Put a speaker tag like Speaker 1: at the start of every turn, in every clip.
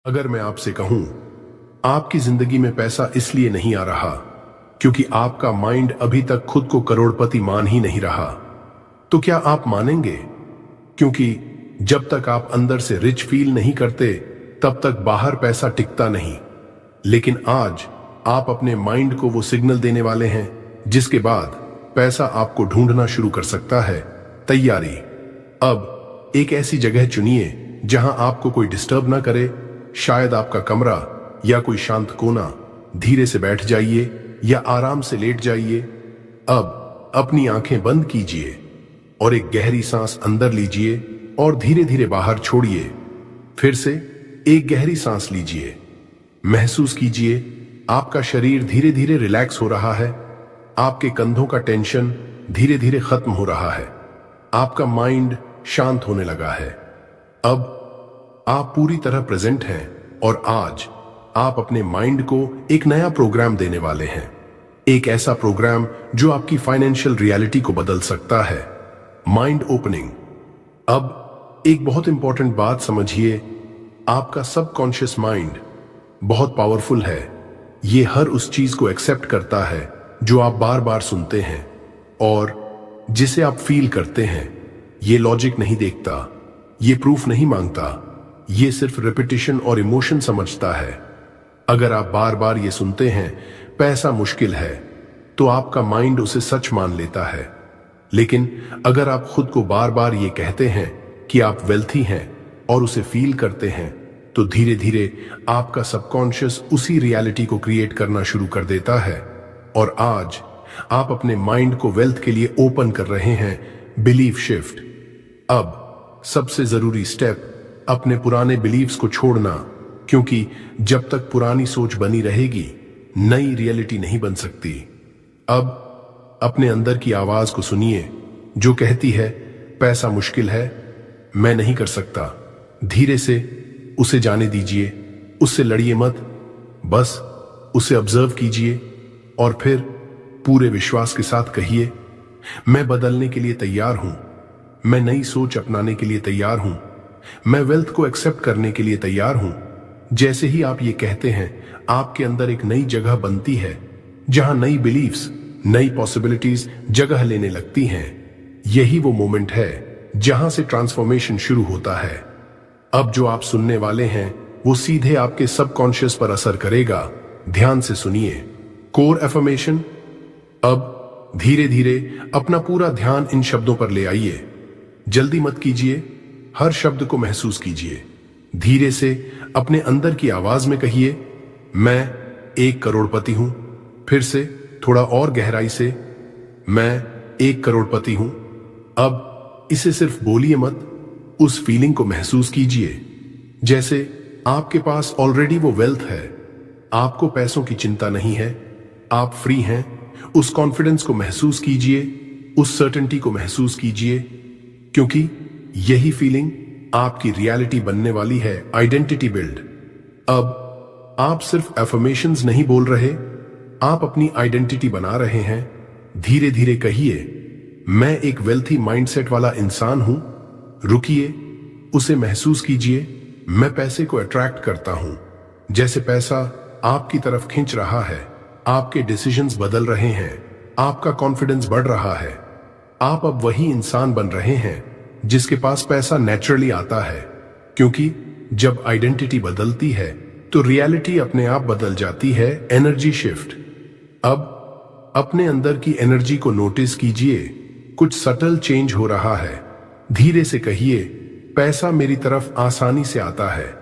Speaker 1: अगर मैं आपसे कहूं, आपकी जिंदगी में पैसा इसलिए नहीं आ रहा क्योंकि आपका माइंड अभी तक खुद को करोड़पति मान ही नहीं रहा, तो क्या आप मानेंगे? क्योंकि जब तक आप अंदर से रिच फील नहीं करते, तब तक बाहर पैसा टिकता नहीं। लेकिन आज आप अपने माइंड को वो सिग्नल देने वाले हैं जिसके बाद पैसा आपको ढूंढना शुरू कर सकता है। तैयारी। अब एक ऐसी जगह चुनिए जहां आपको कोई डिस्टर्ब ना करे, शायद आपका कमरा या कोई शांत कोना। धीरे से बैठ जाइए या आराम से लेट जाइए। अब अपनी आंखें बंद कीजिए और एक गहरी सांस अंदर लीजिए और धीरे धीरे बाहर छोड़िए। फिर से एक गहरी सांस लीजिए। महसूस कीजिए आपका शरीर धीरे धीरे रिलैक्स हो रहा है। आपके कंधों का टेंशन धीरे धीरे खत्म हो रहा है। आपका माइंड शांत होने लगा है। अब आप पूरी तरह प्रेजेंट हैं और आज आप अपने माइंड को एक नया प्रोग्राम देने वाले हैं। एक ऐसा प्रोग्राम जो आपकी फाइनेंशियल रियलिटी को बदल सकता है। Mind opening. अब एक बहुत इंपॉर्टेंट बात समझिए, आपका सबकॉन्शियस माइंड बहुत पावरफुल है। ये हर उस चीज को एक्सेप्ट करता है जो आप बार बार सुनते हैं और जिसे आप फील करते हैं। ये लॉजिक नहीं देखता, ये प्रूफ नहीं मांगता, ये सिर्फ रिपीटिशन और इमोशन समझता है। अगर आप बार बार ये सुनते हैं पैसा मुश्किल है, तो आपका माइंड उसे सच मान लेता है। लेकिन अगर आप खुद को बार बार ये कहते हैं कि आप वेल्थी हैं और उसे फील करते हैं, तो धीरे धीरे आपका सबकॉन्शियस उसी रियलिटी को क्रिएट करना शुरू कर देता है। और आज आप अपने माइंड को वेल्थ के लिए ओपन कर रहे हैं। Belief shift. अब सबसे जरूरी स्टेप अपने पुराने बिलीव्स को छोड़ना, क्योंकि जब तक पुरानी सोच बनी रहेगी, नई रियलिटी नहीं बन सकती। अब अपने अंदर की आवाज को सुनिए जो कहती है पैसा मुश्किल है, मैं नहीं कर सकता। धीरे से उसे जाने दीजिए, उससे लड़िए मत, बस उसे ऑब्जर्व कीजिए और फिर पूरे विश्वास के साथ कहिए, मैं बदलने के लिए तैयार हूं, मैं नई सोच अपनाने के लिए तैयार हूं, मैं वेल्थ को एक्सेप्ट करने के लिए तैयार हूं। जैसे ही आप ये कहते हैं, आपके अंदर एक नई जगह बनती है जहां नई बिलीफ्स, नई पॉसिबिलिटीज जगह लेने लगती हैं। यही वो मोमेंट है जहां से ट्रांसफॉर्मेशन शुरू होता है। अब जो आप सुनने वाले हैं वो सीधे आपके सबकॉन्शियस पर असर करेगा। ध्यान से सुनिए। Core affirmation. अब धीरे धीरे अपना पूरा ध्यान इन शब्दों पर ले आइए। जल्दी मत कीजिए, हर शब्द को महसूस कीजिए। धीरे से अपने अंदर की आवाज में कहिए, मैं 1 करोड़पति हूं। फिर से थोड़ा और गहराई से, मैं 1 करोड़पति हूं। अब इसे सिर्फ बोलिए मत, उस फीलिंग को महसूस कीजिए जैसे आपके पास ऑलरेडी वो वेल्थ है। आपको पैसों की चिंता नहीं है, आप फ्री हैं। उस कॉन्फिडेंस को महसूस कीजिए, उस सर्टेनिटी को महसूस कीजिए, क्योंकि यही फीलिंग आपकी रियलिटी बनने वाली है। Identity build. अब आप सिर्फ एफर्मेशंस नहीं बोल रहे, आप अपनी आइडेंटिटी बना रहे हैं। धीरे धीरे कहिए, मैं एक वेल्थी माइंडसेट वाला इंसान हूं। रुकिए, उसे महसूस कीजिए, मैं पैसे को अट्रैक्ट करता हूं। जैसे पैसा आपकी तरफ खींच रहा है, आपके डिसीजंस बदल रहे हैं, आपका कॉन्फिडेंस बढ़ रहा है। आप अब वही इंसान बन रहे हैं जिसके पास पैसा नेचुरली आता है, क्योंकि जब आइडेंटिटी बदलती है तो रियलिटी अपने आप बदल जाती है। Energy shift. अब अपने अंदर की एनर्जी को नोटिस कीजिए, कुछ सटल चेंज हो रहा है। धीरे से कहिए, पैसा मेरी तरफ आसानी से आता है,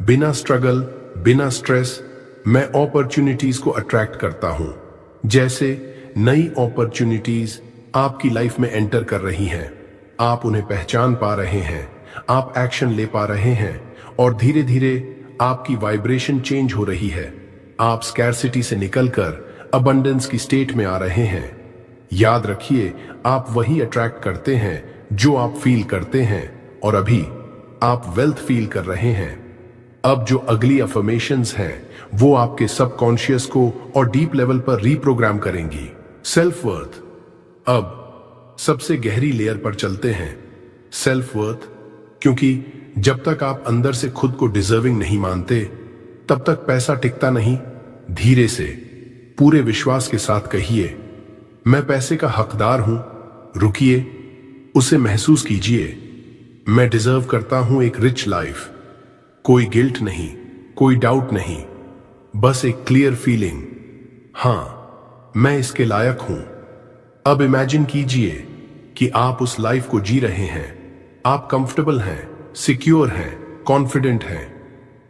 Speaker 1: बिना स्ट्रगल, बिना स्ट्रेस। मैं अपॉर्चुनिटीज को अट्रैक्ट करता हूं। जैसे नई अपॉर्चुनिटीज आपकी लाइफ में एंटर कर रही हैं, आप उन्हें पहचान पा रहे हैं, आप एक्शन ले पा रहे हैं और धीरे धीरे आपकी वाइब्रेशन चेंज हो रही है। आप स्कैर्सिटी से निकलकर अबंडेंस की स्टेट में आ रहे हैं। याद रखिए, आप वही अट्रैक्ट करते हैं जो आप फील करते हैं और अभी आप वेल्थ फील कर रहे हैं। अब जो अगली अफर्मेशंस हैं वो आपके सबकॉन्शियस को और डीप लेवल पर रीप्रोग्राम करेंगी। Self worth. अब सबसे गहरी लेयर पर चलते हैं, सेल्फ वर्थ। क्योंकि जब तक आप अंदर से खुद को डिजर्विंग नहीं मानते, तब तक पैसा टिकता नहीं। धीरे से, पूरे विश्वास के साथ कहिए, मैं पैसे का हकदार हूं। रुकिए, उसे महसूस कीजिए। मैं डिजर्व करता हूं एक रिच लाइफ। कोई गिल्ट नहीं, कोई डाउट नहीं, बस एक क्लियर फीलिंग, हां मैं इसके लायक हूं। अब इमेजिन कीजिए कि आप उस लाइफ को जी रहे हैं। आप कंफर्टेबल हैं, सिक्योर हैं, कॉन्फिडेंट हैं।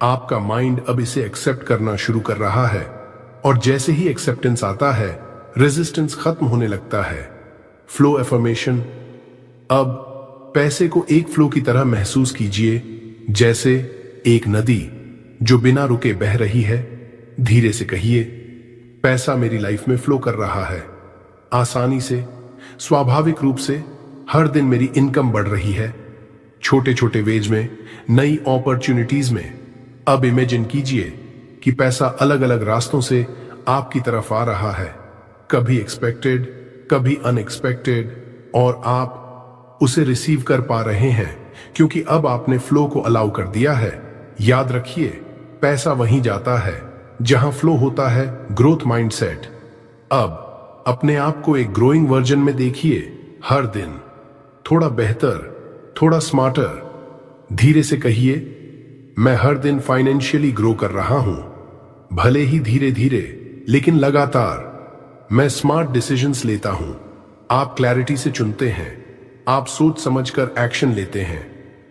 Speaker 1: आपका माइंड अब इसे एक्सेप्ट करना शुरू कर रहा है, और जैसे ही एक्सेप्टेंस आता है, रेजिस्टेंस खत्म होने लगता है। Flow affirmation. अब पैसे को एक फ्लो की तरह महसूस कीजिए, जैसे एक नदी जो बिना रुके बह रही है। धीरे से कहिए, पैसा मेरी लाइफ में फ्लो कर रहा है, आसानी से, स्वाभाविक रूप से। हर दिन मेरी इनकम बढ़ रही है, छोटे छोटे वेज में, नई अपॉर्चुनिटीज में। अब इमेजिन कीजिए कि पैसा अलग अलग रास्तों से आपकी तरफ आ रहा है, कभी एक्सपेक्टेड, कभी अनएक्सपेक्टेड, और आप उसे रिसीव कर पा रहे हैं क्योंकि अब आपने फ्लो को अलाउ कर दिया है। याद रखिए, पैसा वहीं जाता है जहां फ्लो होता है, ग्रोथ माइंडसेट। अब अपने आप को एक ग्रोइंग वर्जन में देखिए, हर दिन थोड़ा बेहतर, थोड़ा स्मार्टर। धीरे से कहिए, मैं हर दिन फाइनेंशियली ग्रो कर रहा हूं, भले ही धीरे धीरे लेकिन लगातार। मैं स्मार्ट डिसीजंस लेता हूं। आप क्लैरिटी से चुनते हैं, आप सोच समझकर एक्शन लेते हैं,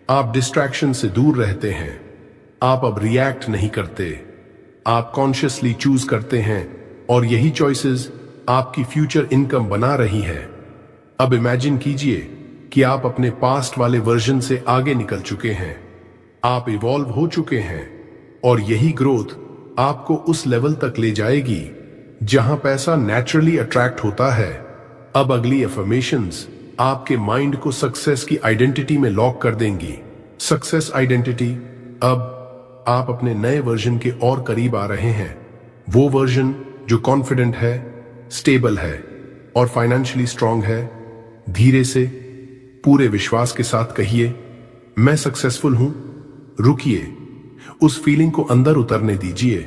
Speaker 1: आप डिस्ट्रैक्शन से दूर रहते हैं। आप अब रिएक्ट नहीं करते, आप कॉन्शियसली चूज करते हैं, और यही चॉइसेस आपकी फ्यूचर इनकम बना रही है। अब इमेजिन कीजिए कि आप अपने पास्ट वाले वर्जन से आगे निकल चुके हैं। आप इवॉल्व हो चुके हैं, और यही ग्रोथ आपको उस लेवल तक ले जाएगी जहां पैसा नेचुरली अट्रैक्ट होता है। अब अगली अफर्मेशंस आपके माइंड को सक्सेस की आइडेंटिटी में लॉक कर देंगी। Success identity. अब आप अपने नए वर्जन के और करीब आ रहे हैं, वो वर्जन जो कॉन्फिडेंट है, स्टेबल है, और फाइनेंशियली स्ट्रांग है। धीरे से, पूरे विश्वास के साथ कहिए, मैं सक्सेसफुल हूं। रुकिए, उस फीलिंग को अंदर उतरने दीजिए।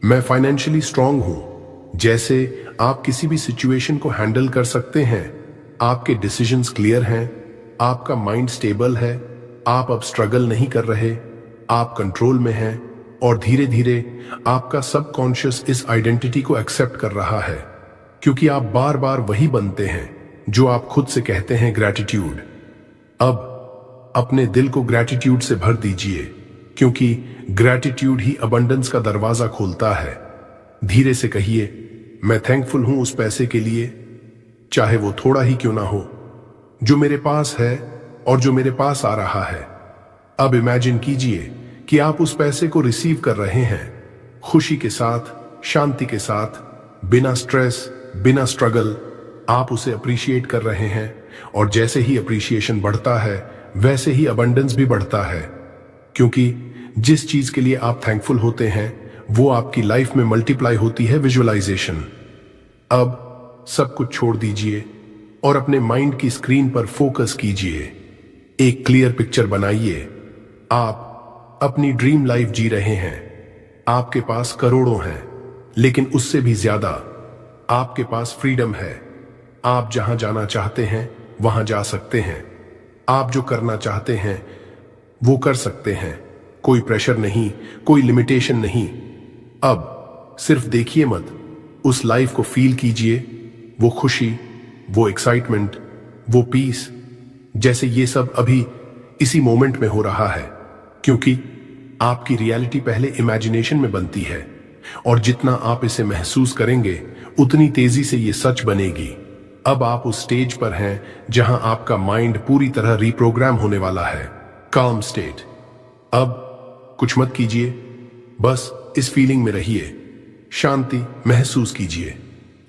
Speaker 1: मैं फाइनेंशियली स्ट्रांग हूं, जैसे आप किसी भी सिचुएशन को हैंडल कर सकते हैं। आपके डिसीजंस क्लियर हैं, आपका माइंड स्टेबल है, आप अब स्ट्रगल नहीं कर रहे, आप कंट्रोल में हैं, और धीरे धीरे आपका सबकॉन्शियस इस आइडेंटिटी को एक्सेप्ट कर रहा है, क्योंकि आप बार बार वही बनते हैं जो आप खुद से कहते हैं, ग्रैटिट्यूड। अब अपने दिल को ग्रैटिट्यूड से भर दीजिए, क्योंकि ग्रैटिट्यूड ही अबंडेंस का दरवाजा खोलता है। धीरे से कहिए, मैं थैंकफुल हूं उस पैसे के लिए, चाहे वो थोड़ा ही क्यों ना हो, जो मेरे पास है और जो मेरे पास आ रहा है। अब इमेजिन कीजिए कि आप उस पैसे को रिसीव कर रहे हैं, खुशी के साथ, शांति के साथ, बिना स्ट्रेस, बिना स्ट्रगल। आप उसे अप्रिशिएट कर रहे हैं, और जैसे ही अप्रिशिएशन बढ़ता है, वैसे ही अबंडेंस भी बढ़ता है, क्योंकि जिस चीज के लिए आप थैंकफुल होते हैं, वो आपकी लाइफ में मल्टीप्लाई होती है। विजुअलाइजेशन। अब सब कुछ छोड़ दीजिए और अपने माइंड की स्क्रीन पर फोकस कीजिए। एक क्लियर पिक्चर बनाइए। आप अपनी ड्रीम लाइफ जी रहे हैं। आपके पास करोड़ों हैं, लेकिन उससे भी ज्यादा आपके पास फ्रीडम है। आप जहां जाना चाहते हैं वहां जा सकते हैं। आप जो करना चाहते हैं वो कर सकते हैं। कोई प्रेशर नहीं, कोई लिमिटेशन नहीं। अब सिर्फ देखिए मत, उस लाइफ को फील कीजिए, वो खुशी, वो एक्साइटमेंट, वो पीस, जैसे ये सब अभी इसी मोमेंट में हो रहा है, क्योंकि आपकी रियलिटी पहले इमेजिनेशन में बनती है, और जितना आप इसे महसूस करेंगे उतनी तेजी से ये सच बनेगी। अब आप उस स्टेज पर हैं जहां आपका माइंड पूरी तरह रीप्रोग्राम होने वाला है। काम स्टेट। अब कुछ मत कीजिए, बस इस फीलिंग में रहिए। शांति महसूस कीजिए।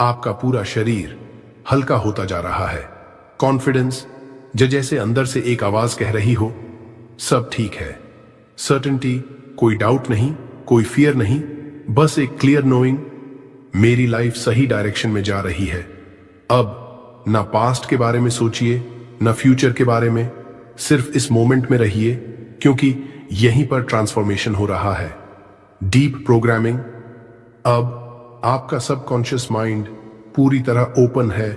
Speaker 1: आपका पूरा शरीर हल्का होता जा रहा है। कॉन्फिडेंस, जैसे अंदर से एक आवाज कह रही हो, सब ठीक है। सर्टेनिटी, कोई डाउट नहीं, कोई फियर नहीं, बस एक क्लियर नोइंग, मेरी लाइफ सही डायरेक्शन में जा रही है। अब ना पास्ट के बारे में सोचिए, ना फ्यूचर के बारे में, सिर्फ इस मोमेंट में रहिए। क्योंकि यहीं पर ट्रांसफॉर्मेशन हो रहा है। Deep programming. अब आपका सबकॉन्शियस माइंड पूरी तरह ओपन है।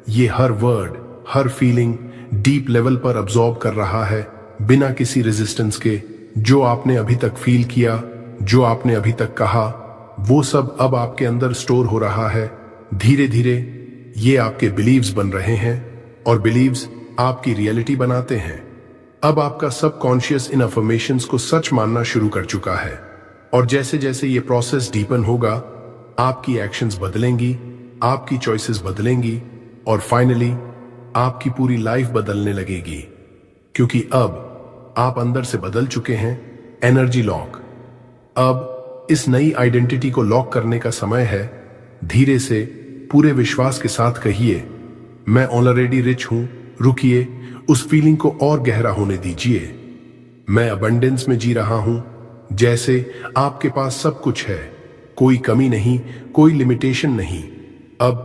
Speaker 1: ये हर वर्ड, हर फीलिंग डीप लेवल पर अब्सॉर्ब कर रहा है, बिना किसी रेजिस्टेंस के। जो आपने अभी तक फील किया, जो आपने अभी तक कहा, वो सब अब आपके अंदर स्टोर हो रहा है। धीरे धीरे ये आपके बिलीव्स बन रहे हैं और बिलीव्स आपकी रियलिटी बनाते हैं। अब आपका सबकॉन्शियस इन अफर्मेशंस को सच मानना शुरू कर चुका है और जैसे जैसे ये प्रोसेस डीपन होगा, आपकी एक्शंस बदलेंगी, आपकी चॉइसेस बदलेंगी और फाइनली आपकी पूरी लाइफ बदलने लगेगी, क्योंकि अब आप अंदर से बदल चुके हैं। Energy lock. अब इस नई आइडेंटिटी को लॉक करने का समय है। धीरे से पूरे विश्वास के साथ कहिए, मैं ऑलरेडी रिच हूं। रुकिए, उस फीलिंग को और गहरा होने दीजिए। मैं अबंडेंस में जी रहा हूं, जैसे आपके पास सब कुछ है, कोई कमी नहीं, कोई लिमिटेशन नहीं। अब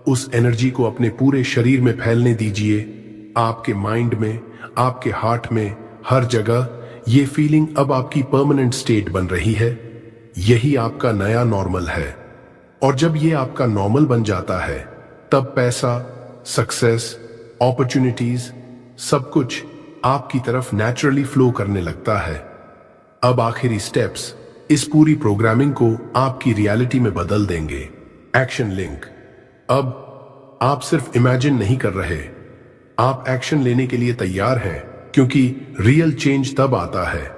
Speaker 1: उस एनर्जी को अपने पूरे शरीर में फैलने दीजिए, आपके माइंड में, आपके हार्ट में, हर जगह। ये फीलिंग अब आपकी परमानेंट स्टेट बन रही है। यही आपका नया नॉर्मल है और जब ये आपका नॉर्मल बन जाता है, तब पैसा, सक्सेस, अपॉर्चुनिटीज, सब कुछ आपकी तरफ नेचुरली फ्लो करने लगता है। अब आखिरी स्टेप्स इस पूरी प्रोग्रामिंग को आपकी रियलिटी में बदल देंगे। Action link. अब आप सिर्फ इमेजिन नहीं कर रहे, आप एक्शन लेने के लिए तैयार हैं, क्योंकि रियल चेंज तब आता है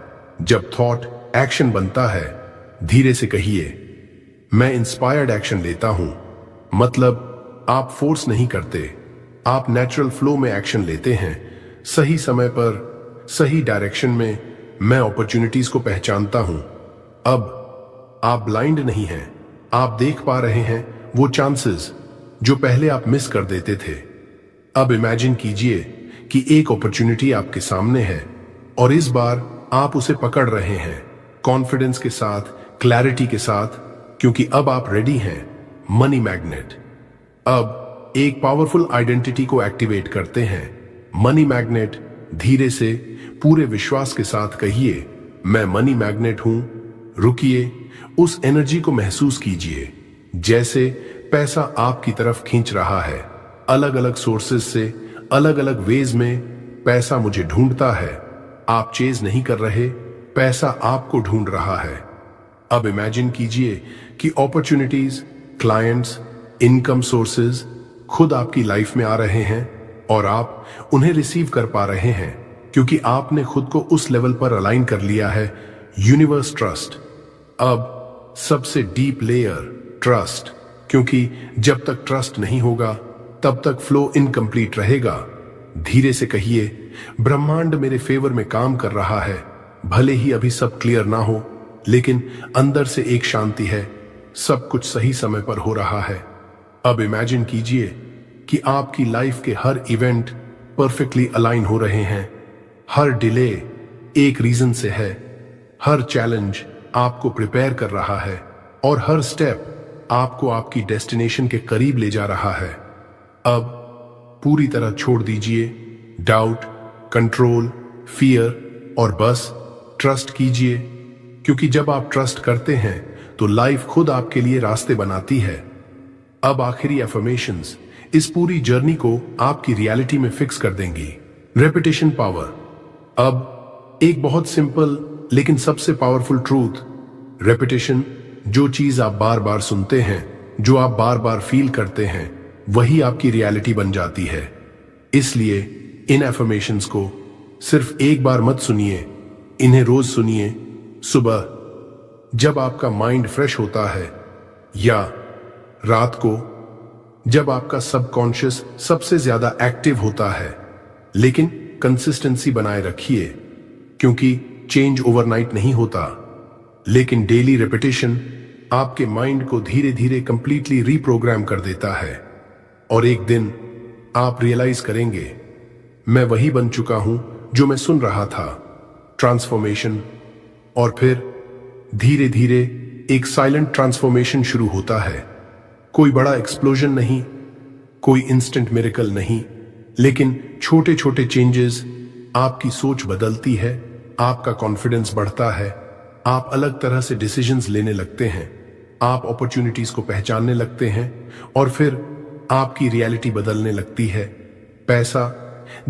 Speaker 1: जब थॉट एक्शन बनता है। धीरे से कहिए, मैं इंस्पायर्ड एक्शन लेता हूं। मतलब आप फोर्स नहीं करते, आप नेचुरल फ्लो में एक्शन लेते हैं। सही समय पर, सही डायरेक्शन में। मैं अपॉर्चुनिटीज को पहचानता हूं। अब आप ब्लाइंड नहीं हैं, आप देख पा रहे हैं वो चांसेस जो पहले आप मिस कर देते थे। अब इमेजिन कीजिए कि एक अपॉर्चुनिटी आपके सामने है और इस बार आप उसे पकड़ रहे हैं, कॉन्फिडेंस के साथ, क्लैरिटी के साथ, क्योंकि अब आप रेडी हैं। Money magnet. अब एक पावरफुल आइडेंटिटी को एक्टिवेट करते हैं। Money magnet. धीरे से पूरे विश्वास के साथ कहिए, मैं मनी मैग्नेट हूं। रुकिए, उस एनर्जी को महसूस कीजिए, जैसे पैसा आपकी तरफ खींच रहा है। अलग अलग सोर्सेस से, अलग अलग वेज में पैसा मुझे ढूंढता है। आप चेज नहीं कर रहे, पैसा आपको ढूंढ रहा है। अब इमेजिन कीजिए कि अपॉर्चुनिटीज, क्लाइंट्स, इनकम सोर्सेज खुद आपकी लाइफ में आ रहे हैं और आप उन्हें रिसीव कर पा रहे हैं, क्योंकि आपने खुद को उस लेवल पर अलाइन कर लिया है। Universe trust. अब सबसे डीप लेयर, ट्रस्ट, क्योंकि जब तक ट्रस्ट नहीं होगा तब तक फ्लो इनकम्प्लीट रहेगा। धीरे से कहिए, ब्रह्मांड मेरे फेवर में काम कर रहा है। भले ही अभी सब क्लियर ना हो, लेकिन अंदर से एक शांति है, सब कुछ सही समय पर हो रहा है। अब इमेजिन कीजिए कि आपकी लाइफ के हर इवेंट परफेक्टली अलाइन हो रहे हैं। हर डिले एक रीजन से है, हर चैलेंज आपको प्रिपेयर कर रहा है और हर स्टेप आपको आपकी डेस्टिनेशन के करीब ले जा रहा है। अब पूरी तरह छोड़ दीजिए डाउट, कंट्रोल, फियर और बस ट्रस्ट कीजिए, क्योंकि जब आप ट्रस्ट करते हैं तो लाइफ खुद आपके लिए रास्ते बनाती है। अब आखिरी अफर्मेशंस इस पूरी जर्नी को आपकी रियलिटी में फिक्स कर देंगी। Repetition power. अब एक बहुत सिंपल लेकिन सबसे पावरफुल ट्रूथ। रेपिटेशन, जो चीज आप बार बार सुनते हैं, जो आप बार बार फील करते हैं, वही आपकी रियलिटी बन जाती है। इसलिए इन अफर्मेशंस को सिर्फ एक बार मत सुनिए, इन्हें रोज सुनिए। सुबह जब आपका माइंड फ्रेश होता है, या रात को जब आपका सबकॉन्शियस सबसे ज्यादा एक्टिव होता है। लेकिन कंसिस्टेंसी बनाए रखिए, क्योंकि चेंज ओवरनाइट नहीं होता, लेकिन डेली रेपिटेशन आपके माइंड को धीरे धीरे कंप्लीटली रीप्रोग्राम कर देता है और एक दिन आप रियलाइज करेंगे, मैं वही बन चुका हूं जो मैं सुन रहा था। ट्रांसफॉर्मेशन। और फिर धीरे धीरे एक साइलेंट ट्रांसफॉर्मेशन शुरू होता है। कोई बड़ा एक्सप्लोजन नहीं, कोई इंस्टेंट मिरेकल नहीं, लेकिन छोटे छोटे चेंजेस। आपकी सोच बदलती है, आपका कॉन्फिडेंस बढ़ता है, आप अलग तरह से डिसीजंस लेने लगते हैं, आप अपॉर्चुनिटीज को पहचानने लगते हैं और फिर आपकी रियलिटी बदलने लगती है। पैसा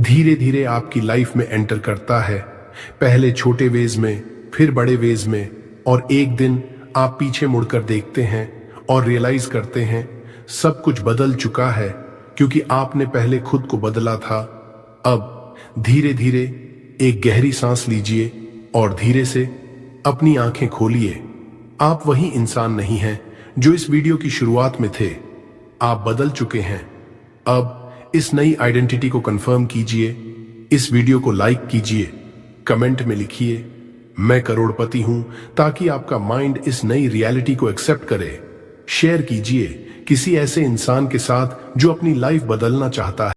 Speaker 1: धीरे धीरे आपकी लाइफ में एंटर करता है, पहले छोटे वेज में, फिर बड़े वेज में, और एक दिन आप पीछे मुड़कर देखते हैं और रियलाइज करते हैं सब कुछ बदल चुका है, क्योंकि आपने पहले खुद को बदला था। अब धीरे धीरे एक गहरी सांस लीजिए और धीरे से अपनी आंखें खोलिए। आप वही इंसान नहीं हैं जो इस वीडियो की शुरुआत में थे, आप बदल चुके हैं। अब इस नई आइडेंटिटी को कंफर्म कीजिए, इस वीडियो को लाइक कीजिए, कमेंट में लिखिए मैं करोड़पति हूं, ताकि आपका माइंड इस नई रियलिटी को एक्सेप्ट करे। शेयर कीजिए किसी ऐसे इंसान के साथ जो अपनी लाइफ बदलना चाहता है।